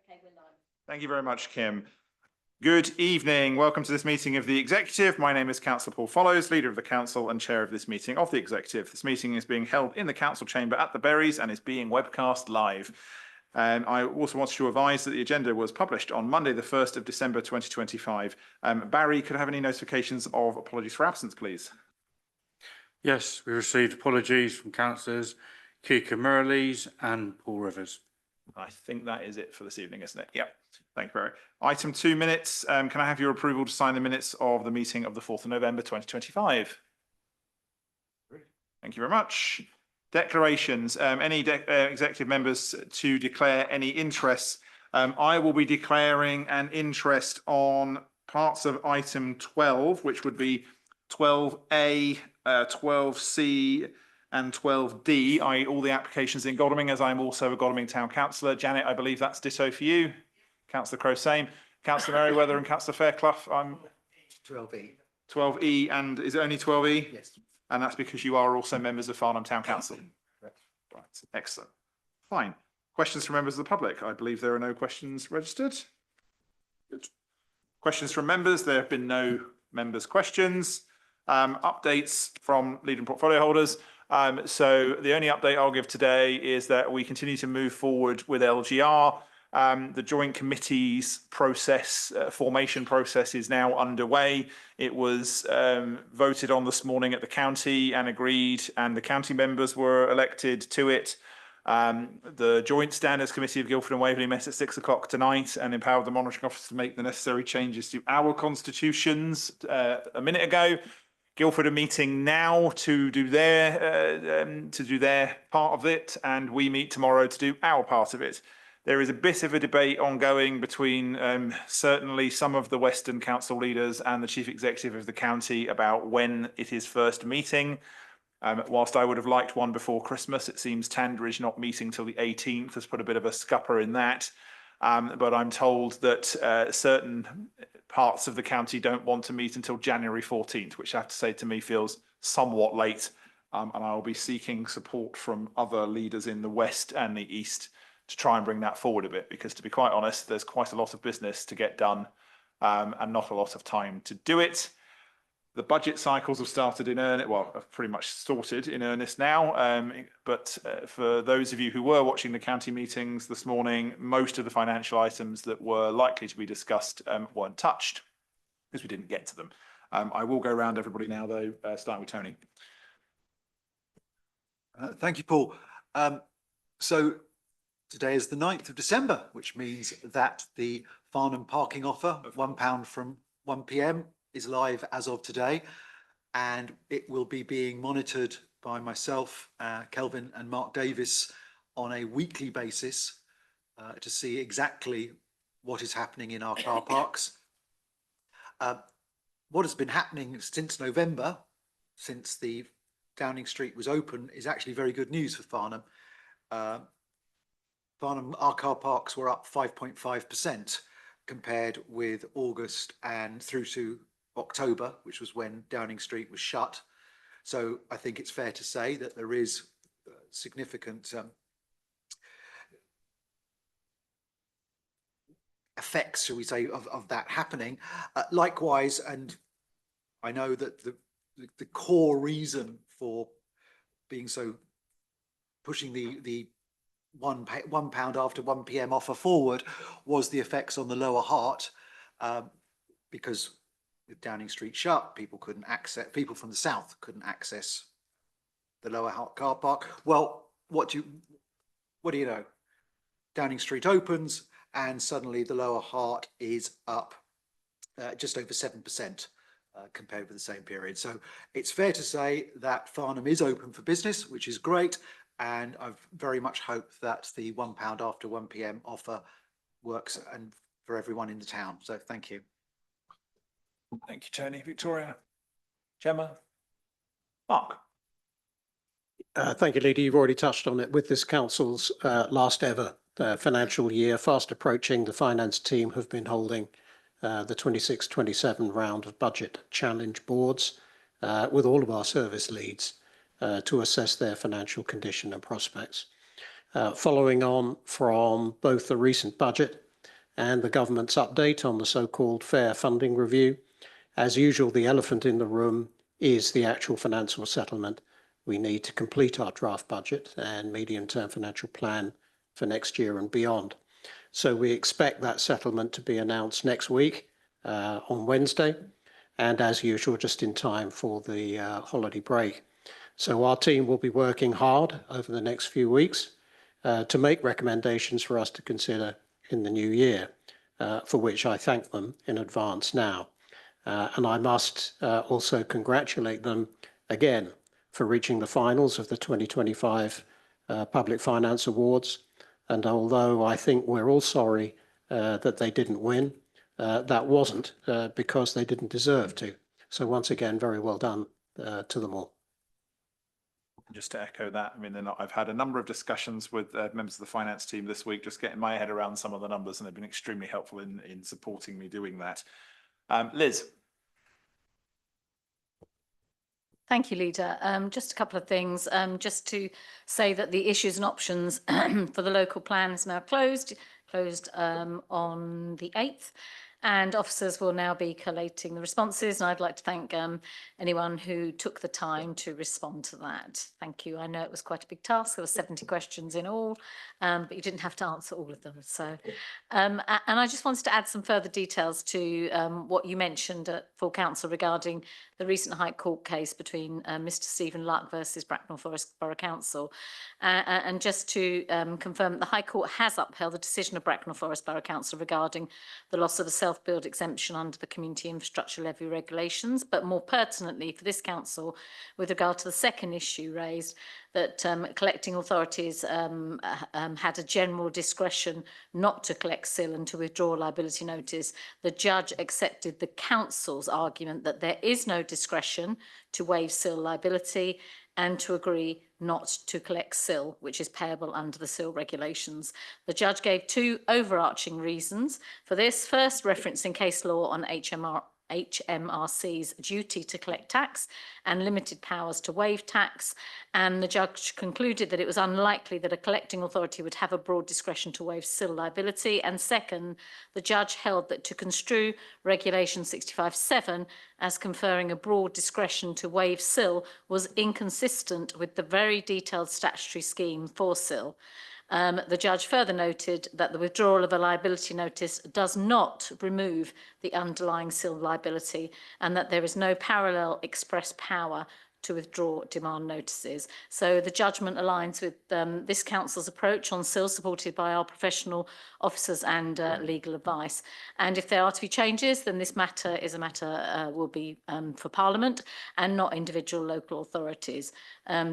Okay, we're live. Thank you very much, Kim. Good evening. Welcome to this meeting of the Executive. My name is Councillor Paul Follows, Leader of the Council and Chair of this meeting of the Executive. This meeting is being held in the Council Chamber at the Berries and is being webcast live. I also want to advise that the agenda was published on Monday, the 1st of December 2025. Barry, could I have any notifications of apologies for absence, please? Yes, we received apologies from councillors Kika Murleys and Paul Rivers. I think that is it for this evening, isn't it? Yep. Thank you, Barry. Item 2 minutes. Can I have your approval to sign the minutes of the meeting of the 4th of November 2025? Thank you very much. Declarations. Any executive members to declare any interests? I will be declaring an interest on parts of item 12, which would be 12A, 12C, and 12D, i.e. all the applications in Godalming, as I'm also a Godalming Town Councillor. Janet, I believe that's ditto for you. Councillor Crowe, same. Councillor Merriweather and Councillor Fairclough, I'm 12E. 12E, and is it only 12E? Yes. And that's because you are also members of Farnham Town Council. Right, excellent. Fine. Questions from members of the public? I believe there are no questions registered. Good. Questions from members? There have been no members' questions. Updates from lead and portfolio holders. So the only update I'll give today is that we continue to move forward with LGR. The joint committees process, formation process is now underway. It was voted on this morning at the county and agreed, and the county members were elected to it. The Joint Standards Committee of Guildford and Waverley met at 6 o'clock tonight and empowered the monitoring officer to make the necessary changes to our constitutions a minute ago. Guildford are meeting now to do their part of it, and we meet tomorrow to do our part of it. There is a bit of a debate ongoing between certainly some of the Western Council leaders and the Chief Executive of the county about when it is first meeting. Whilst I would have liked one before Christmas, it seems Tandridge not meeting till the 18th has put a bit of a scupper in that. But I'm told that certain parts of the county don't want to meet until January 14th, which I have to say to me feels somewhat late. And I'll be seeking support from other leaders in the West and the East to try and bring that forward a bit, because to be quite honest, there's quite a lot of business to get done and not a lot of time to do it. The budget cycles have started in earnest, well, have pretty much started in earnest now. But for those of you who were watching the county meetings this morning, most of the financial items that were likely to be discussed weren't touched because we didn't get to them. I will go around everybody now, though, starting with Tony. Thank you, Paul. So today is the 9th of December, which means that the Farnham parking offer of £1 from 1 p.m. is live as of today, and it will be being monitored by myself, Kelvin and Mark Davis on a weekly basis to see exactly what is happening in our car parks. What has been happening since November, since the Downing Street was open, is actually very good news for Farnham. Farnham, our car parks were up 5.5% compared with August and through to October, which was when Downing Street was shut. So I think it's fair to say that there is significant effects, shall we say, of that happening. Likewise, and I know that the core reason for being so pushing the £1 after 1 p.m. offer forward was the effects on the lower Hart, because with Downing Street shut, people from the south couldn't access the lower Hart car park. Well, what do you know? Downing Street opens and suddenly the lower Hart is up just over 7% compared with the same period. So it's fair to say that Farnham is open for business, which is great. And I very much hope that the £1 after 1 p.m. offer works and for everyone in the town. So thank you. Thank you, Tony. Victoria, Gemma, Mark. Thank you, Leader. You've already touched on it. With this council's last ever financial year fast approaching, the finance team have been holding the 26-27 round of budget challenge boards with all of our service leads to assess their financial condition and prospects. Following on from both the recent budget and the government's update on the so-called fair funding review. As usual, the elephant in the room is the actual financial settlement. We need to complete our draft budget and medium-term financial plan for next year and beyond. So we expect that settlement to be announced next week on Wednesday, and as usual, just in time for the holiday break. So our team will be working hard over the next few weeks to make recommendations for us to consider in the new year, for which I thank them in advance now. And I must also congratulate them again for reaching the finals of the 2025 Public Finance Awards. And although I think we're all sorry that they didn't win, that wasn't because they didn't deserve to. So once again, very well done to them all. Just to echo that, I mean, I've had a number of discussions with members of the finance team this week, just getting my head around some of the numbers, and they've been extremely helpful in supporting me doing that. Liz. Thank you, Leader. Just a couple of things. Just to say that the issues and options for the local plan is now closed on the 8th. And officers will now be collating the responses. And I'd like to thank anyone who took the time to respond to that. Thank you. I know it was quite a big task. There were 70 questions in all, but you didn't have to answer all of them. So, and I just wanted to add some further details to what you mentioned at full council regarding the recent High Court case between Mr. Stephen Luck versus Bracknell Forest Borough Council. And just to confirm, the High Court has upheld the decision of Bracknell Forest Borough Council regarding the loss of a self-build exemption under the Community Infrastructure Levy regulations, but more pertinently for this council, with regard to the second issue raised, that collecting authorities had a general discretion not to collect CIL and to withdraw liability notice. The judge accepted the council's argument that there is no discretion to waive CIL liability and to agree not to collect CIL, which is payable under the CIL regulations. The judge gave two overarching reasons for this. First, referencing case law on HMRC's duty to collect tax and limited powers to waive tax, and the judge concluded that it was unlikely that a collecting authority would have a broad discretion to waive CIL liability. And second, the judge held that to construe Regulation 65(7) as conferring a broad discretion to waive CIL was inconsistent with the very detailed statutory scheme for CIL. The judge further noted that the withdrawal of a liability notice does not remove the underlying CIL liability and that there is no parallel express power to withdraw demand notices. So the judgment aligns with this council's approach on CIL, supported by our professional officers and legal advice. And if there are to be changes, then this matter is a matter will be for Parliament and not individual local authorities.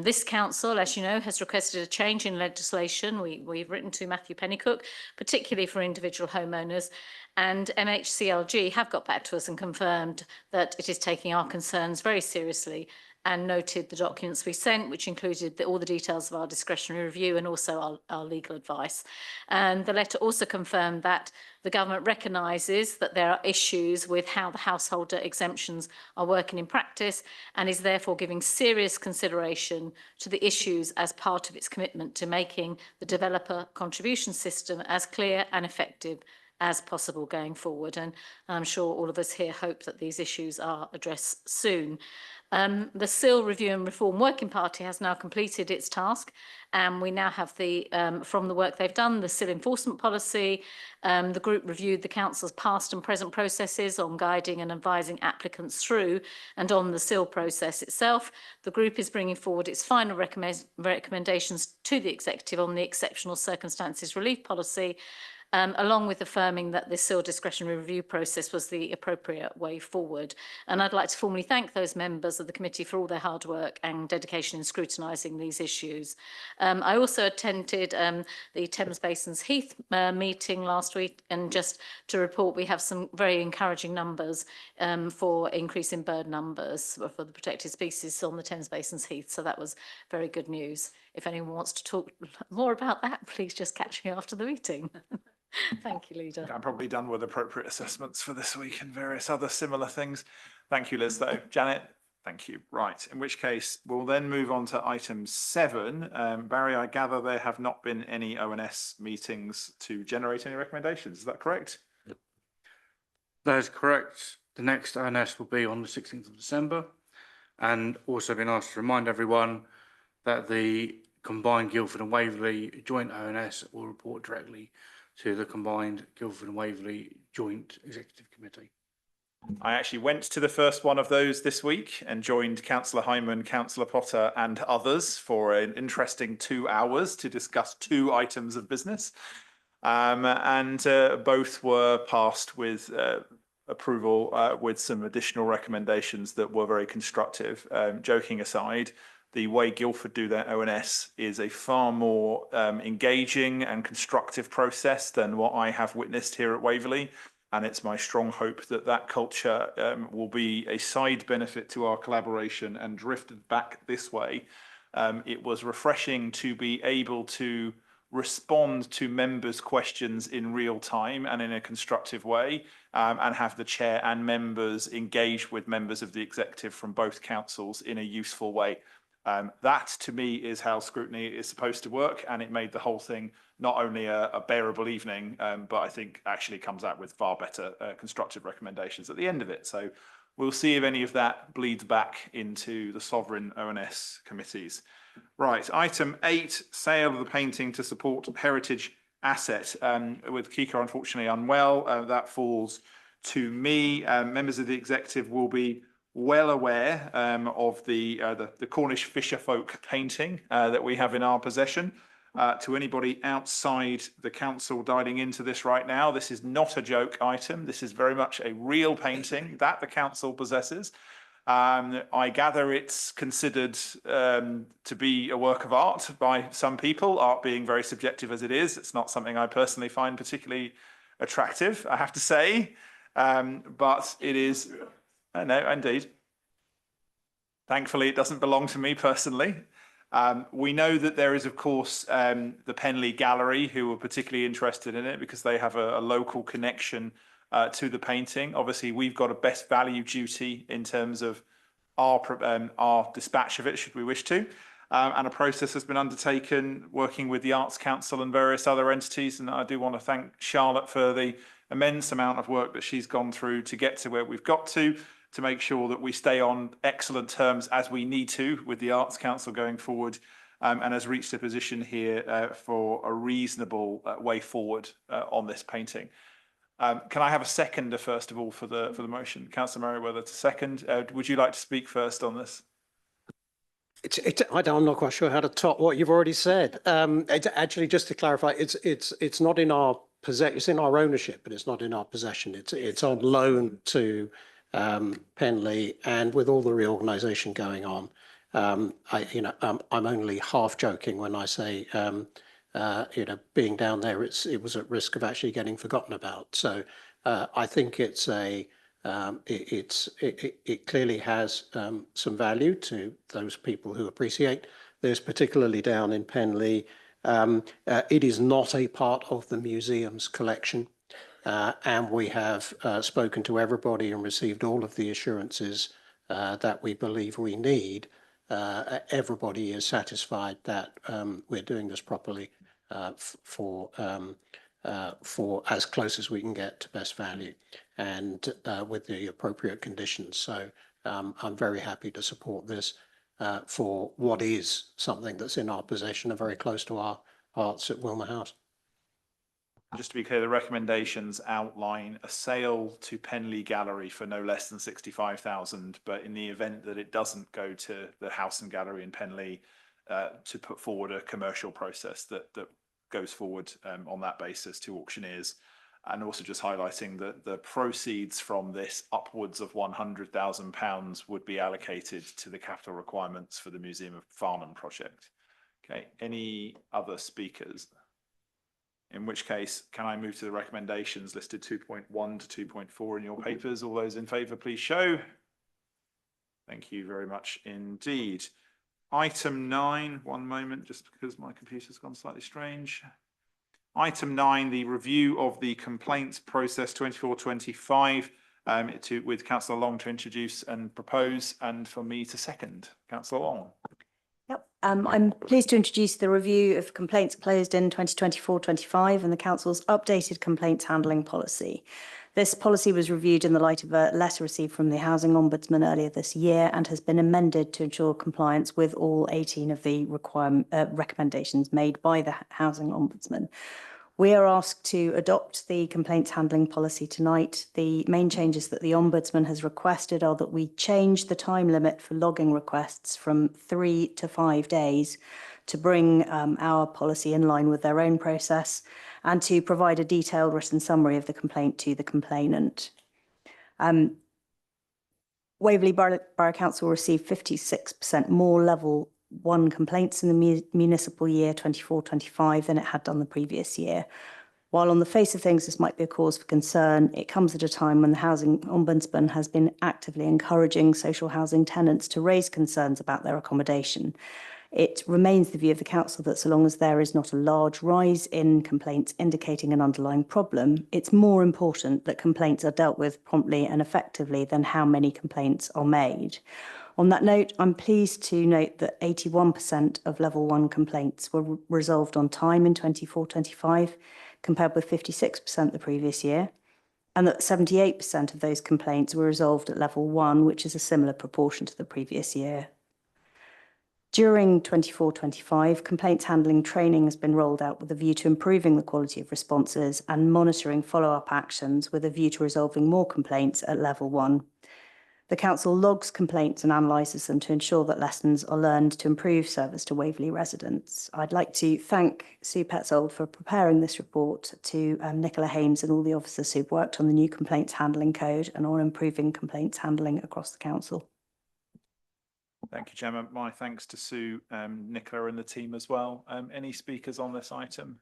This council, as you know, has requested a change in legislation. We've written to Matthew Pennycook, particularly for individual homeowners, and MHCLG have got back to us and confirmed that it is taking our concerns very seriously, and noted the documents we sent, which included all the details of our discretionary review and also our legal advice. And the letter also confirmed that the government recognises that there are issues with how the householder exemptions are working in practice and is therefore giving serious consideration to the issues as part of its commitment to making the developer contribution system as clear and effective as possible going forward. And I'm sure all of us here hope that these issues are addressed soon. The CIL Review and Reform Working Party has now completed its task, and we now have from the work they've done, the CIL enforcement policy. The group reviewed the council's past and present processes on guiding and advising applicants through and on the CIL process itself. The group is bringing forward its final recommendations to the executive on the exceptional circumstances relief policy, along with affirming that the CIL discretionary review process was the appropriate way forward. And I'd like to formally thank those members of the committee for all their hard work and dedication in scrutinising these issues. I also attended the Thames Basins Heath meeting last week, and just to report, we have some very encouraging numbers for increase in bird numbers for the protected species on the Thames Basins Heath. So that was very good news. If anyone wants to talk more about that, please just catch me after the meeting. Thank you, Leader. I'm probably done with appropriate assessments for this week and various other similar things. Thank you, Liz, though. Janet? Thank you. Right, in which case we'll then move on to item 7. Barry, I gather there have not been any ONS meetings to generate any recommendations. Is that correct? That is correct. The next ONS will be on the 16th of December. And also been asked to remind everyone that the combined Guildford and Waverley joint ONS will report directly to the combined Guildford and Waverley Joint Executive Committee. I actually went to the first one of those this week and joined Councillor Hyman, Councillor Potter and others for an interesting 2 hours to discuss 2 items of business. Both were passed with approval with some additional recommendations that were very constructive. Joking aside, the way Guildford do their ONS is a far more engaging and constructive process than what I have witnessed here at Waverley. And it's my strong hope that that culture will be a side benefit to our collaboration and drifted back this way. It was refreshing to be able to respond to members' questions in real time and in a constructive way, and have the chair and members engage with members of the executive from both councils in a useful way. That to me is how scrutiny is supposed to work, and it made the whole thing not only a bearable evening, but I think actually comes out with far better constructive recommendations at the end of it. So we'll see if any of that bleeds back into the sovereign ONS committees. Right, item 8, sale of the painting to support heritage asset. With Kika unfortunately unwell, that falls to me. Members of the executive will be well aware of the Cornish fisherfolk painting that we have in our possession. To anybody outside the council dialing into this right now, this is not a joke item. This is very much a real painting that the council possesses. I gather it's considered to be a work of art by some people, art being very subjective as it is. It's not something I personally find particularly attractive, I have to say, but it is, no, indeed. Thankfully, it doesn't belong to me personally. We know that there is, of course, the Penley Gallery who are particularly interested in it because they have a local connection to the painting. Obviously, we've got a best value duty in terms of our dispatch of it, should we wish to. And a process has been undertaken working with the Arts Council and various other entities. And I do want to thank Charlotte for the immense amount of work that she's gone through to get to where we've got to make sure that we stay on excellent terms as we need to with the Arts Council going forward, and has reached a position here for a reasonable way forward on this painting. Can I have a seconder first of all for the motion? Councillor Merriweather to second. Would you like to speak first on this? I'm not quite sure how to top what you've already said. Actually, just to clarify, it's not in our possession. It's in our ownership, but it's not in our possession. It's on loan to Penley, and with all the reorganisation going on, I'm only half joking when I say being down there, it was at risk of actually getting forgotten about. So I think it clearly has some value to those people who appreciate this, particularly down in Penley. It is not a part of the museum's collection. And we have spoken to everybody and received all of the assurances that we believe we need. Everybody is satisfied that we're doing this properly for as close as we can get to best value and with the appropriate conditions. So I'm very happy to support this for what is something that's in our possession and very close to our hearts at Wilmer House. Just to be clear, the recommendations outline a sale to Penley Gallery for no less than 65,000, but in the event that it doesn't go to the House and Gallery in Penley, to put forward a commercial process that goes forward on that basis to auctioneers. And also just highlighting that the proceeds from this upwards of £100,000 would be allocated to the capital requirements for the Museum of Farnham project. Okay, any other speakers? In which case, can I move to the recommendations listed 2.1 to 2.4 in your papers? All those in favour, please show. Thank you very much indeed. Item 9, one moment, just because my computer's gone slightly strange. Item 9, the review of the complaints process 24-25 with Councillor Long to introduce and propose, and for me to second. Councillor Long. Yep. I'm pleased to introduce the review of complaints closed in 2024-25 and the Council's updated complaints handling policy. This policy was reviewed in the light of a letter received from the Housing Ombudsman earlier this year and has been amended to ensure compliance with all 18 of the recommendations made by the Housing Ombudsman. We are asked to adopt the complaints handling policy tonight. The main changes that the Ombudsman has requested are that we change the time limit for logging requests from 3 to 5 days to bring our policy in line with their own process and to provide a detailed written summary of the complaint to the complainant. Waverley Borough Council received 56% more level 1 complaints in the municipal year 24-25 than it had done the previous year. While on the face of things this might be a cause for concern, it comes at a time when the Housing Ombudsman has been actively encouraging social housing tenants to raise concerns about their accommodation. It remains the view of the Council that so long as there is not a large rise in complaints indicating an underlying problem, it's more important that complaints are dealt with promptly and effectively than how many complaints are made. On that note, I'm pleased to note that 81% of level 1 complaints were resolved on time in 24-25, compared with 56% the previous year, and that 78% of those complaints were resolved at level 1, which is a similar proportion to the previous year. During 24-25, complaints handling training has been rolled out with a view to improving the quality of responses and monitoring follow-up actions with a view to resolving more complaints at level 1. The Council logs complaints and analyses them to ensure that lessons are learned to improve service to Waverley residents. I'd like to thank Sue Petzold for preparing this report, to Nicola Hames and all the officers who've worked on the new complaints handling code and on improving complaints handling across the Council. Thank you, Gemma. My thanks to Sue, Nicola and the team as well. Any speakers on this item?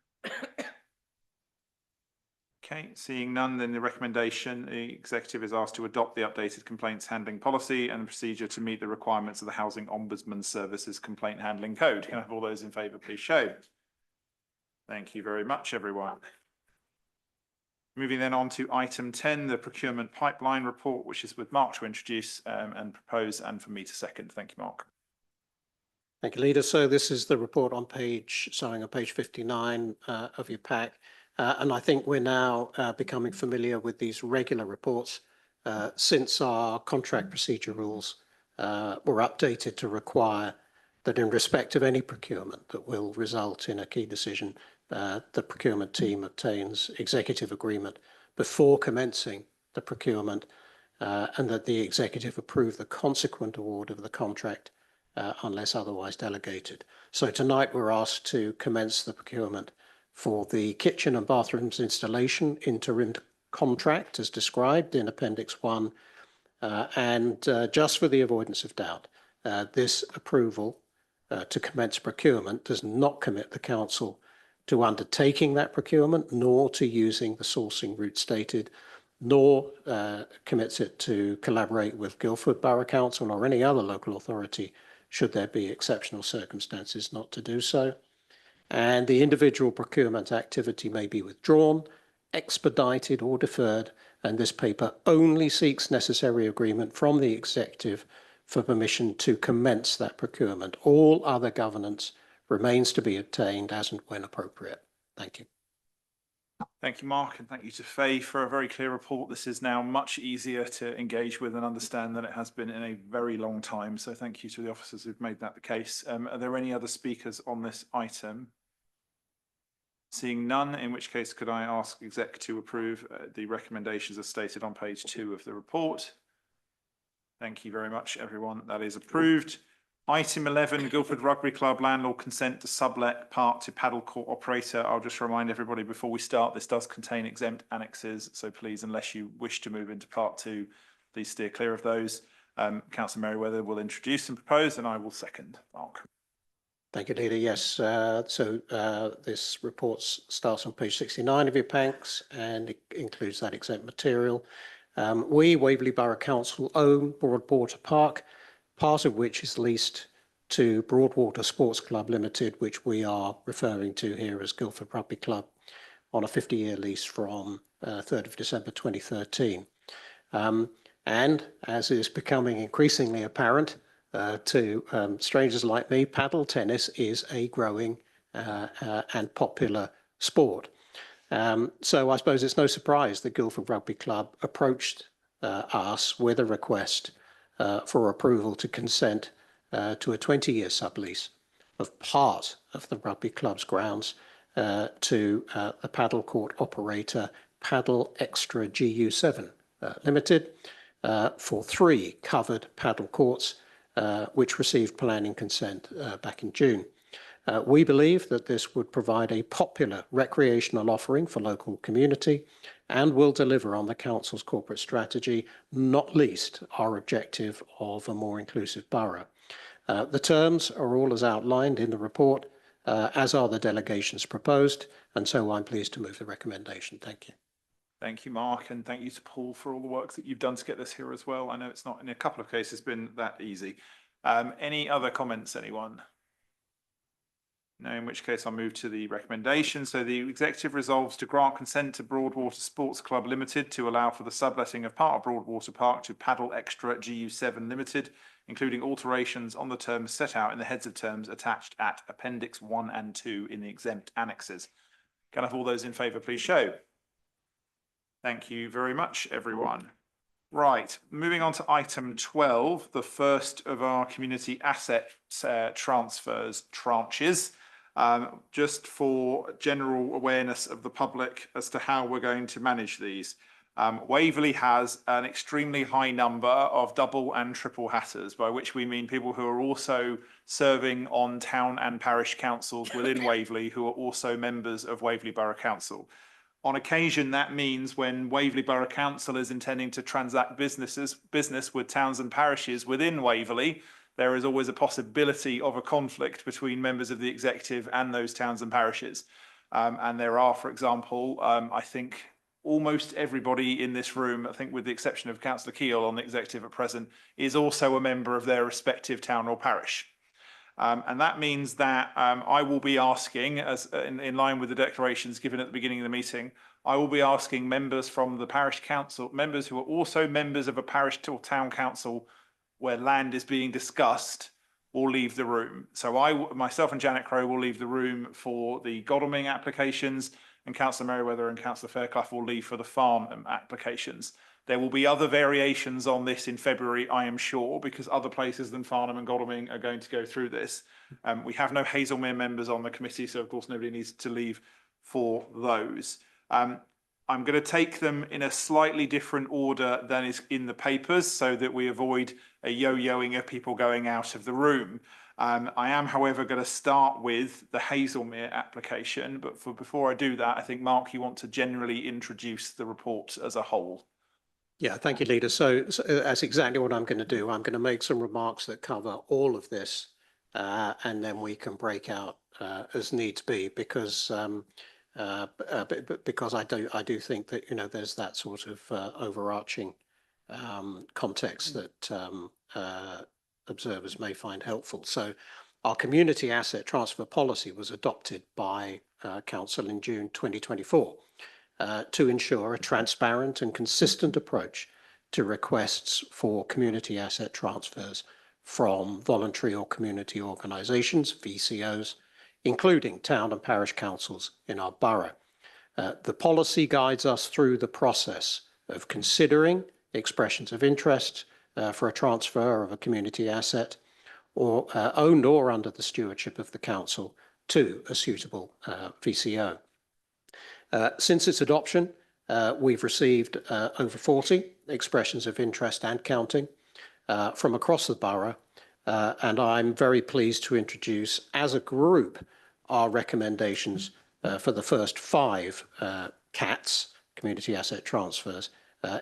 Okay, seeing none, then the recommendation, the executive is asked to adopt the updated complaints handling policy and procedure to meet the requirements of the Housing Ombudsman Services Complaint Handling Code. Can I have all those in favour, please show? Thank you very much, everyone. Moving then on to item 10, the procurement pipeline report, which is with Mark to introduce and propose, and for me to second. Thank you, Mark. Thank you, Leader. So this is the report on page 59 of your pack. And I think we're now becoming familiar with these regular reports since our contract procedure rules were updated to require that in respect of any procurement that will result in a key decision, the procurement team obtains executive agreement before commencing the procurement and that the executive approve the consequent award of the contract unless otherwise delegated. So tonight we're asked to commence the procurement for the kitchen and bathrooms installation interim contract as described in Appendix 1. And just for the avoidance of doubt, this approval to commence procurement does not commit the Council to undertaking that procurement, nor to using the sourcing route stated, nor commits it to collaborate with Guildford Borough Council or any other local authority should there be exceptional circumstances not to do so. And the individual procurement activity may be withdrawn, expedited or deferred, and this paper only seeks necessary agreement from the executive for permission to commence that procurement. All other governance remains to be obtained as and when appropriate. Thank you. Thank you, Mark, and thank you to Faye for a very clear report. This is now much easier to engage with and understand than it has been in a very long time. So thank you to the officers who've made that the case. Are there any other speakers on this item? Seeing none, in which case could I ask exec to approve the recommendations as stated on page 2 of the report? Thank you very much, everyone. That is approved. Item 11, Guildford Rugby Club landlord consent to sublet park to paddle court operator. I'll just remind everybody before we start, this does contain exempt annexes. So please, unless you wish to move into part 2, please steer clear of those. Councillor Merriweather will introduce and propose, and I will second. Mark. Thank you, Leader. Yes, this report starts on page 69 of your packs and it includes that exempt material. We, Waverley Borough Council, own Broadwater Park, part of which is leased to Broadwater Sports Club Limited, which we are referring to here as Guildford Rugby Club, on a 50-year lease from 3rd of December 2013. And as is becoming increasingly apparent to strangers like me, paddle tennis is a growing and popular sport. So I suppose it's no surprise that Guildford Rugby Club approached us with a request for approval to consent to a 20-year sublease of part of the rugby club's grounds to a paddle court operator, Paddle Extra GU7 Limited, for 3 covered paddle courts, which received planning consent back in June. We believe that this would provide a popular recreational offering for local community and will deliver on the council's corporate strategy, not least our objective of a more inclusive borough. The terms are all as outlined in the report, as are the delegations proposed, and so I'm pleased to move the recommendation. Thank you. Thank you, Mark, and thank you to Paul for all the work that you've done to get this here as well. I know it's not, in a couple of cases, been that easy. Any other comments, anyone? No, in which case I'll move to the recommendation. So the executive resolves to grant consent to Broadwater Sports Club Limited to allow for the subletting of part of Broadwater Park to Paddle Extra GU7 Limited, including alterations on the terms set out in the heads of terms attached at Appendix 1 and 2 in the exempt annexes. Can I have all those in favour, please show? Thank you very much, everyone. Right, moving on to item 12, the first of our community asset transfers tranches. Just for general awareness of the public as to how we're going to manage these. Waverley has an extremely high number of double and triple hatters, by which we mean people who are also serving on town and parish councils within Waverley, who are also members of Waverley Borough Council. On occasion, that means when Waverley Borough Council is intending to transact business with towns and parishes within Waverley, there is always a possibility of a conflict between members of the executive and those towns and parishes. And there are, for example, I think almost everybody in this room, I think with the exception of Councillor Keel on the executive at present, is also a member of their respective town or parish. And that means that I will be asking, as in line with the declarations given at the beginning of the meeting, I will be asking members from the parish council, members who are also members of a parish or town council where land is being discussed, will leave the room. So myself and Janet Crowe will leave the room for the Godalming applications, and Councillor Merriweather and Councillor Fairclough will leave for the Farnham applications. There will be other variations on this in February, I am sure, because other places than Farnham and Godalming are going to go through this. We have no Hazelmere members on the committee, so of course nobody needs to leave for those. I'm going to take them in a slightly different order than is in the papers so that we avoid a yo-yoing of people going out of the room. I am, however, going to start with the Hazelmere application, but before I do that, I think, Mark, you want to generally introduce the report as a whole. Yeah, thank you, Leader. So that's exactly what I'm going to do. I'm going to make some remarks that cover all of this, and then we can break out as needs be, because I do think that, you know, there's that sort of overarching context that observers may find helpful. So our community asset transfer policy was adopted by Council in June 2024 to ensure a transparent and consistent approach to requests for community asset transfers from voluntary or community organisations, VCOs, including town and parish councils in our borough. The policy guides us through the process of considering expressions of interest for a transfer of a community asset or owned or under the stewardship of the council to a suitable VCO. Since its adoption, we've received over 40 expressions of interest and counting from across the borough, and I'm very pleased to introduce as a group our recommendations for the first 5 CATs, community asset transfers,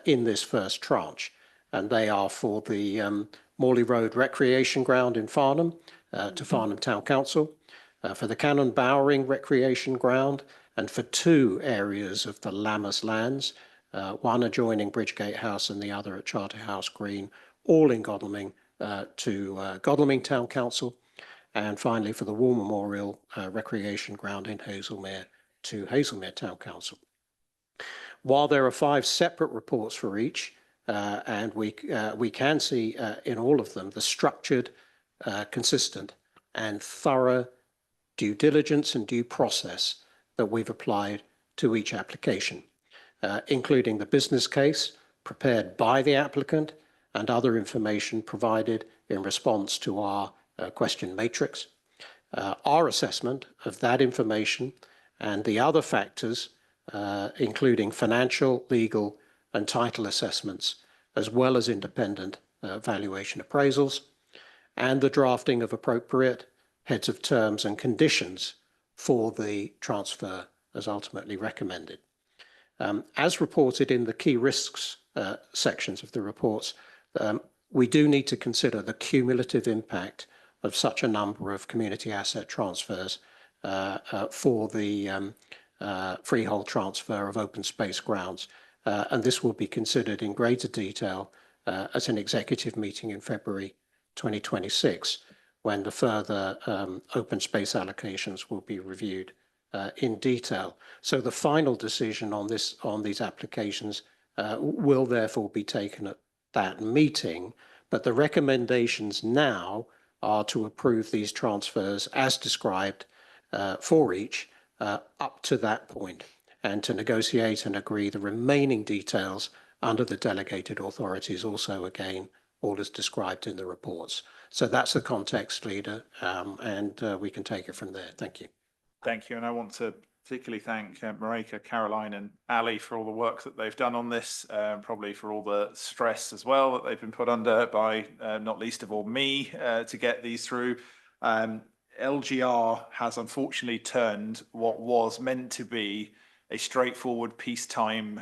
in this first tranche. And they are for the Morley Road Recreation Ground in Farnham to Farnham Town Council, for the Cannon Bowering Recreation Ground, and for 2 areas of the Lammas lands, one adjoining Bridgegate House and the other at Charterhouse Green, all in Godalming, to Godalming Town Council, and finally for the War Memorial Recreation Ground in Hazelmere to Hazelmere Town Council. While there are 5 separate reports for each, and we can see in all of them the structured, consistent and thorough due diligence and due process that we've applied to each application, including the business case prepared by the applicant and other information provided in response to our question matrix, our assessment of that information and the other factors, including financial, legal and title assessments, as well as independent valuation appraisals, and the drafting of appropriate heads of terms and conditions for the transfer as ultimately recommended. As reported in the key risks sections of the reports, we do need to consider the cumulative impact of such a number of community asset transfers for the freehold transfer of open space grounds. And this will be considered in greater detail at an executive meeting in February 2026, when the further open space allocations will be reviewed in detail. So the final decision on these applications will therefore be taken at that meeting, but the recommendations now are to approve these transfers as described for each up to that point, and to negotiate and agree the remaining details under the delegated authorities, also again all as described in the reports. So that's the context, Leader, and we can take it from there. Thank you. Thank you. And I want to particularly thank Marika, Caroline and Ali for all the work that they've done on this, probably for all the stress as well that they've been put under by, not least of all me, to get these through. LGR has unfortunately turned what was meant to be a straightforward peacetime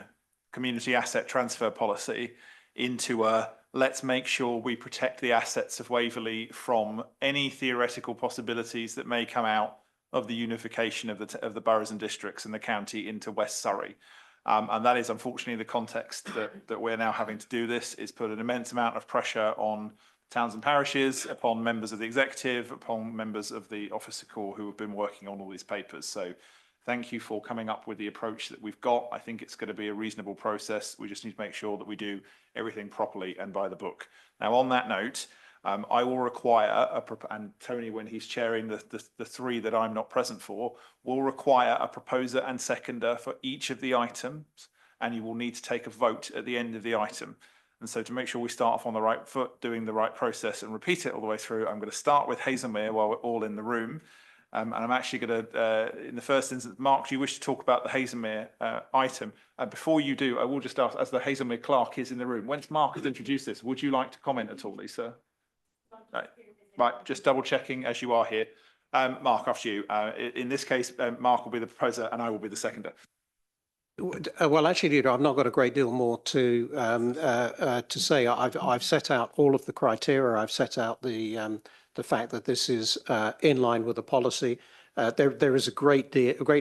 community asset transfer policy into a let's make sure we protect the assets of Waverley from any theoretical possibilities that may come out of the unification of the boroughs and districts in the county into West Surrey. And that is unfortunately the context that we're now having to do this, is put an immense amount of pressure on towns and parishes, upon members of the executive, upon members of the officer corps who have been working on all these papers. So thank you for coming up with the approach that we've got. I think it's going to be a reasonable process. We just need to make sure that we do everything properly and by the book. Now, on that note, I will require, and Tony, when he's chairing the three that I'm not present for, will require a proposer and seconder for each of the items, and you will need to take a vote at the end of the item. And so to make sure we start off on the right foot, doing the right process and repeat it all the way through, I'm going to start with Hazelmere while we're all in the room. And I'm actually going to, in the first instance, Mark, do you wish to talk about the Hazelmere item? Before you do, I will just ask, as the Hazelmere clerk is in the room, once Mark has introduced this, would you like to comment at all, Lisa? Right, just double checking as you are here. Mark, after you. In this case, Mark will be the proposer and I will be the seconder. Well, actually, Leader, I've not got a great deal more to say. I've set out all of the criteria. I've set out the fact that this is in line with the policy. There is a great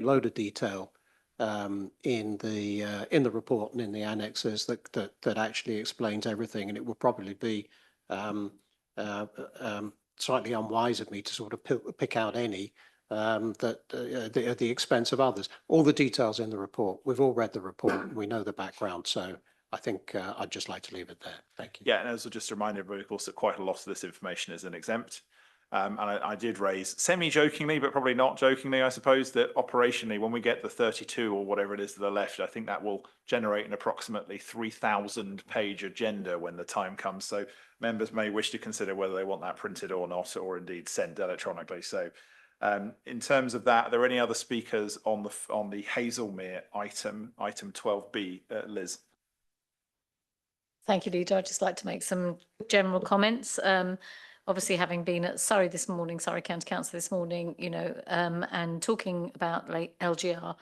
load of detail in the report and in the annexes that actually explains everything, and it will probably be slightly unwise of me to sort of pick out any that at the expense of others. All the details in the report. We've all read the report. We know the background. So I think I'd just like to leave it there. Thank you. Yeah, and also just to remind everybody, of course, that quite a lot of this information is an exempt. And I did raise, semi-jokingly, but probably not jokingly, I suppose, that operationally, when we get the 32 or whatever it is to the left, I think that will generate an approximately 3,000-page agenda when the time comes. So members may wish to consider whether they want that printed or not, or indeed sent electronically. So in terms of that, are there any other speakers on the Hazelmere item 12B, Liz? Thank you, Leader. I'd just like to make some general comments. Obviously, having been at Surrey County Council this morning, you know, and talking about LGR,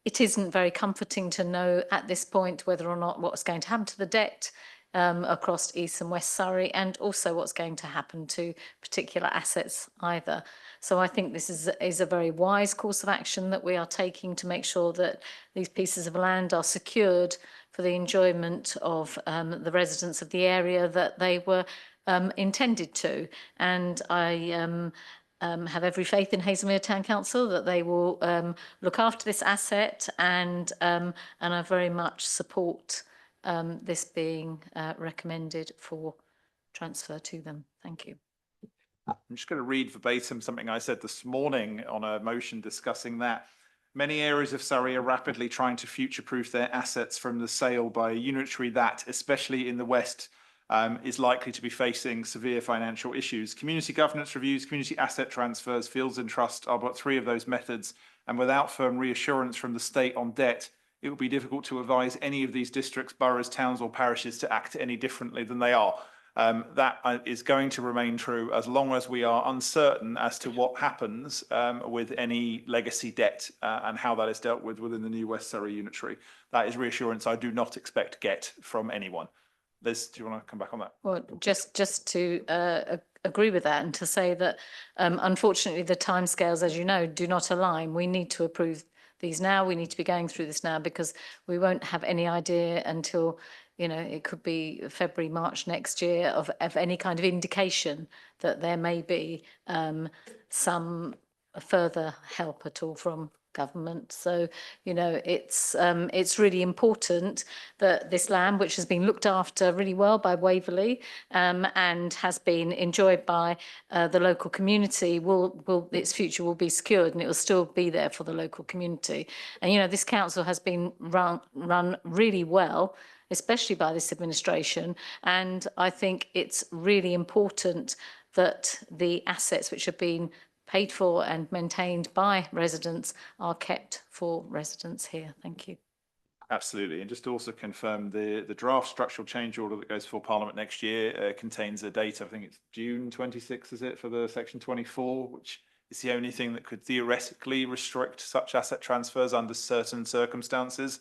it isn't very comforting to know at this point whether or not what's going to happen to the debt across East and West Surrey, and also what's going to happen to particular assets either. So I think this is a very wise course of action that we are taking to make sure that these pieces of land are secured for the enjoyment of the residents of the area that they were intended to. And I have every faith in Hazelmere Town Council that they will look after this asset, and I very much support this being recommended for transfer to them. Thank you. I'm just going to read verbatim something I said this morning on a motion discussing that. Many areas of Surrey are rapidly trying to future-proof their assets from the sale by a unitary that, especially in the West, is likely to be facing severe financial issues. Community governance reviews, community asset transfers, fields and trust are but 3 of those methods, and without firm reassurance from the state on debt, it will be difficult to advise any of these districts, boroughs, towns or parishes to act any differently than they are. That is going to remain true as long as we are uncertain as to what happens with any legacy debt and how that is dealt with within the new West Surrey unitary. That is reassurance I do not expect get from anyone. Liz, do you want to come back on that? Well, just to agree with that, and to say that unfortunately the timescales, as you know, do not align. We need to approve these now. We need to be going through this now, because we won't have any idea until, you know, it could be February, March next year of any kind of indication that there may be some further help at all from government. So, you know, it's really important that this land, which has been looked after really well by Waverley and has been enjoyed by the local community, its future will be secured, and it will still be there for the local community. And, you know, this council has been run really well, especially by this administration. And I think it's really important that the assets which have been paid for and maintained by residents are kept for residents here. Thank you. Absolutely. And just to also confirm, the draft structural change order that goes for Parliament next year contains a date, I think it's June 26, is it, for the section 24, which is the only thing that could theoretically restrict such asset transfers under certain circumstances.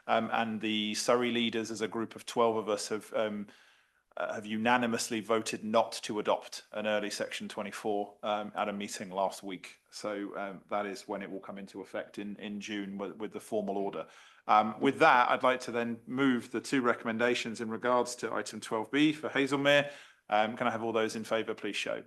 And the Surrey leaders, as a group of 12 of us, have unanimously voted not to adopt an early section 24 at a meeting last week. So that is when it will come into effect in June with the formal order. With that, I'd like to then move the 2 recommendations in regards to item 12B for Hazelmere. Can I have all those in favour, please show?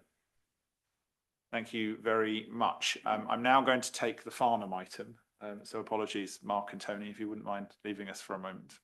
Thank you very much. I'm now going to take the Farnham item. So apologies, Mark and Tony, if you wouldn't mind leaving us for a moment.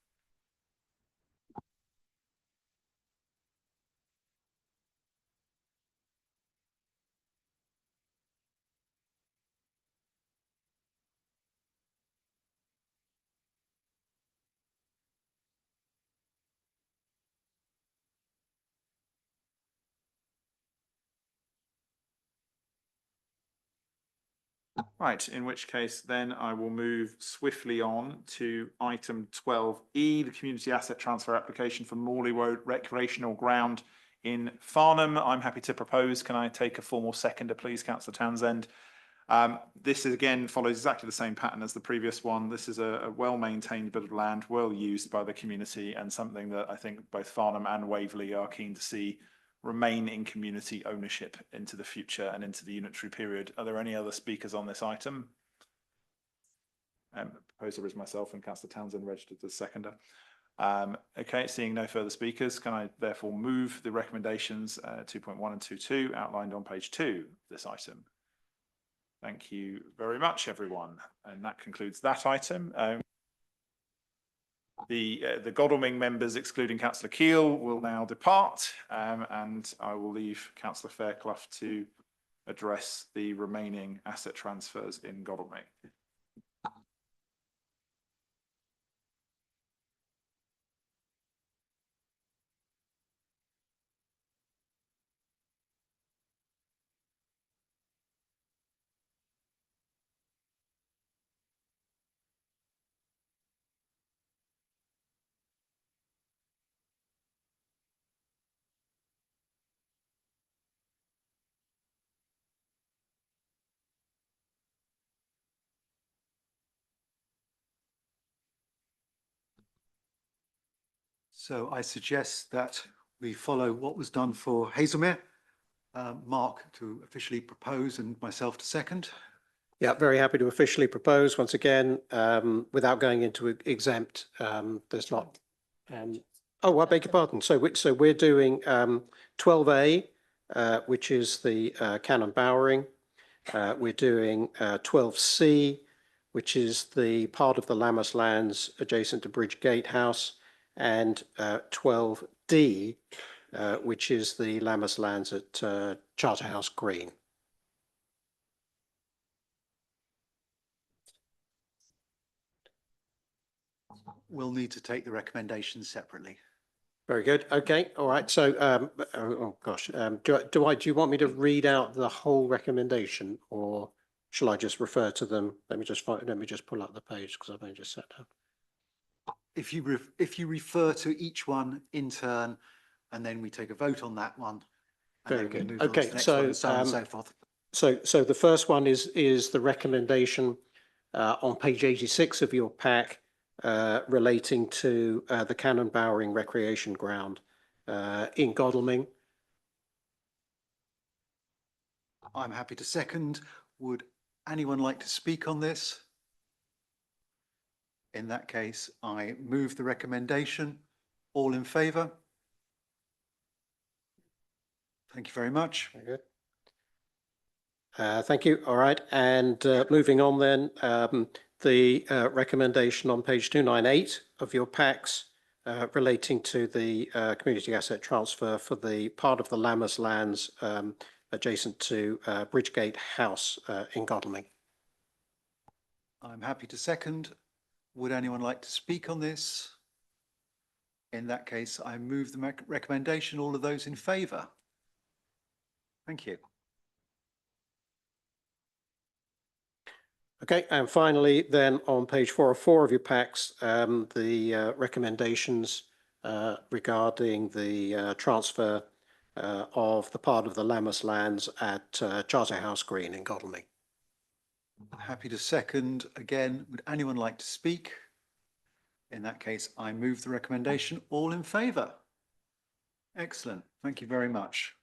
Right, in which case then I will move swiftly on to item 12E, the community asset transfer application for Morley Road recreational ground in Farnham. I'm happy to propose. Can I take a formal seconder, please, Councillor Townsend? This is, again, follows exactly the same pattern as the previous one. This is a well-maintained bit of land, well used by the community, and something that I think both Farnham and Waverley are keen to see remain in community ownership into the future and into the unitary period. Are there any other speakers on this item? Proposer is myself and Councillor Townsend registered as seconder. Okay, seeing no further speakers, can I therefore move the recommendations 2.1 and 2.2 outlined on page 2 of this item? Thank you very much, everyone. And that concludes that item. The Godalming members, excluding Councillor Keel, will now depart, and I will leave Councillor Fairclough to address the remaining asset transfers in Godalming. So I suggest that we follow what was done for Hazelmere. Mark to officially propose and myself to second. Yeah, very happy to officially propose once again, without going into exempt. There's not. Oh, I beg your pardon. So we're doing 12A, which is the Cannon Bowering We're doing 12C, which is the part of the Lammas lands adjacent to Bridgegate House, and 12D, which is the Lammas lands at Charterhouse Green. We'll need to take the recommendations separately. Very good. Okay. All right. So, do you want me to read out the whole recommendation, or shall I just refer to them? Let me just pull up the page because I've only just sat down. If you refer to each one in turn, and then we take a vote on that one. And Very then we good. move on to Okay, the next so, one, and so on and so forth. So the first one is the recommendation on page 86 of your pack relating to the Cannon Bowering Recreation Ground in Godalming. I'm happy to second. Would anyone like to speak on this? In that case, I move the recommendation. All in favour? Thank you very much. Very good. Thank you. All right. And moving on then, the recommendation on page 298 of your packs relating to the community asset transfer for the part of the Lammas lands adjacent to Bridgegate House in Godalming. I'm happy to second. Would anyone like to speak on this? In that case, I move the recommendation. All of those in favour? Thank you. Okay, and finally, then on page 404 of your packs, the recommendations regarding the transfer of the part of the Lammas lands at Charterhouse Green in Godalming. Happy to second. Again, would anyone like to speak? In that case, I move the recommendation. All in favour? Excellent. Thank you very much.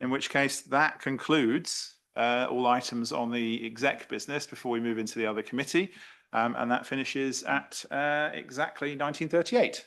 In which case that concludes all items on the exec business before we move into the other committee. And that finishes at exactly 19:38.